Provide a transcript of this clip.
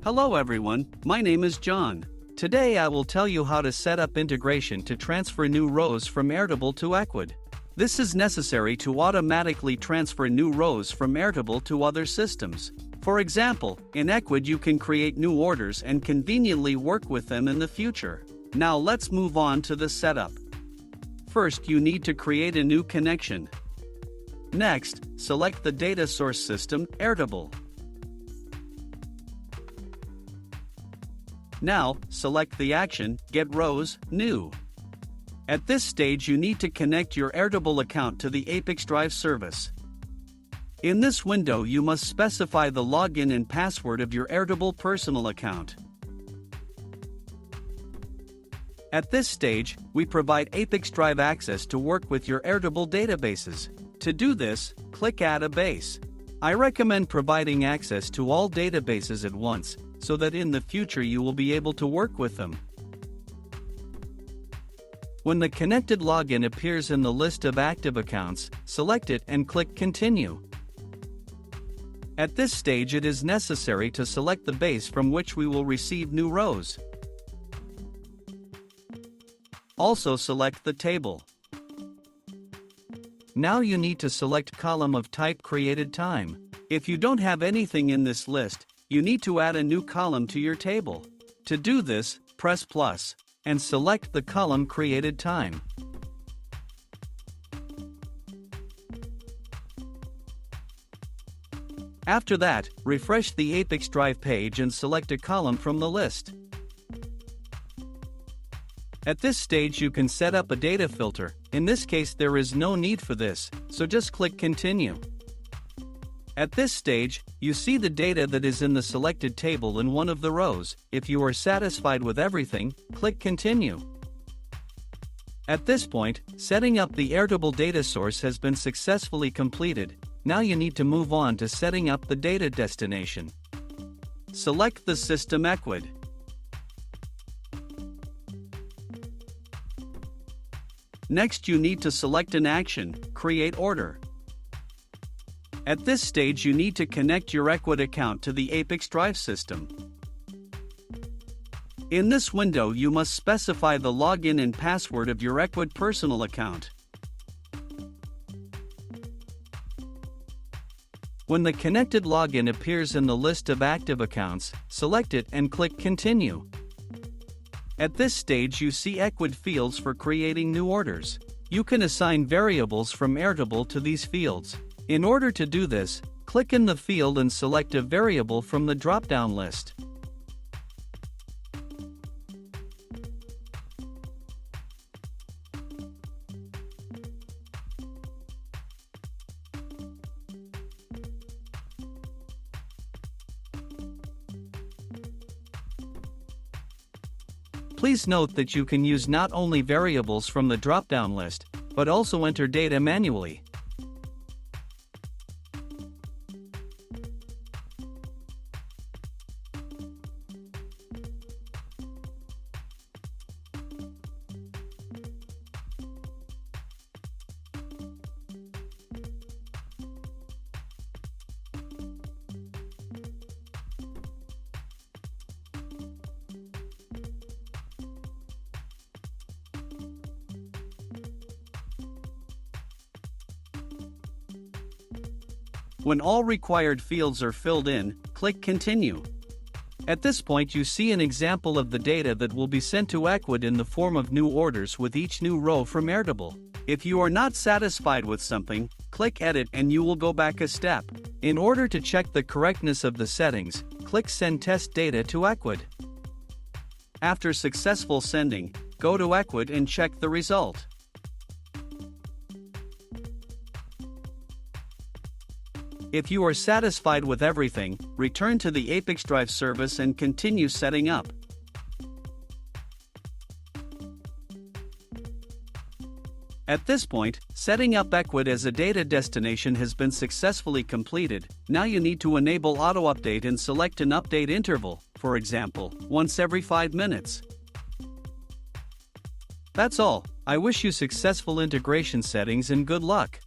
Hello everyone, my name is John. Today I will tell you how to set up integration to transfer new rows from Airtable to Ecwid. This is necessary to automatically transfer new rows from Airtable to other systems. For example, in Ecwid you can create new orders and conveniently work with them in the future. Now let's move on to the setup. First, you need to create a new connection. Next, select the data source system, Airtable. Now, select the action, Get Rows, New. At this stage you need to connect your Airtable account to the ApiX-Drive service. In this window you must specify the login and password of your Airtable personal account. At this stage, we provide ApiX-Drive access to work with your Airtable databases. To do this, click Add a Base. I recommend providing access to all databases at once, so that in the future you will be able to work with them. When the connected login appears in the list of active accounts, select it and click Continue. At this stage it is necessary to select the base from which we will receive new rows. Also select the table. Now you need to select column of type created time. If you don't have anything in this list, you need to add a new column to your table. To do this, press plus, and select the column created time. After that, refresh the ApiX-Drive page and select a column from the list. At this stage you can set up a data filter. In this case there is no need for this, so just click Continue. At this stage, you see the data that is in the selected table in one of the rows. If you are satisfied with everything, click Continue. At this point, setting up the Airtable data source has been successfully completed. Now you need to move on to setting up the data destination. Select the system Ecwid. Next you need to select an action, Create Order. At this stage you need to connect your Ecwid account to the ApiX-Drive system. In this window you must specify the login and password of your Ecwid personal account. When the connected login appears in the list of active accounts, select it and click Continue. At this stage you see Ecwid fields for creating new orders. You can assign variables from Airtable to these fields. In order to do this, click in the field and select a variable from the drop-down list. Please note that you can use not only variables from the drop-down list, but also enter data manually. When all required fields are filled in, click Continue. At this point you see an example of the data that will be sent to Ecwid in the form of new orders with each new row from Airtable. If you are not satisfied with something, click Edit and you will go back a step. In order to check the correctness of the settings, click Send Test Data to Ecwid. After successful sending, go to Ecwid and check the result. If you are satisfied with everything, return to the ApiX-Drive service and continue setting up. At this point, setting up Ecwid as a data destination has been successfully completed. Now you need to enable auto-update and select an update interval, for example, once every 5 minutes. That's all. I wish you successful integration settings and good luck.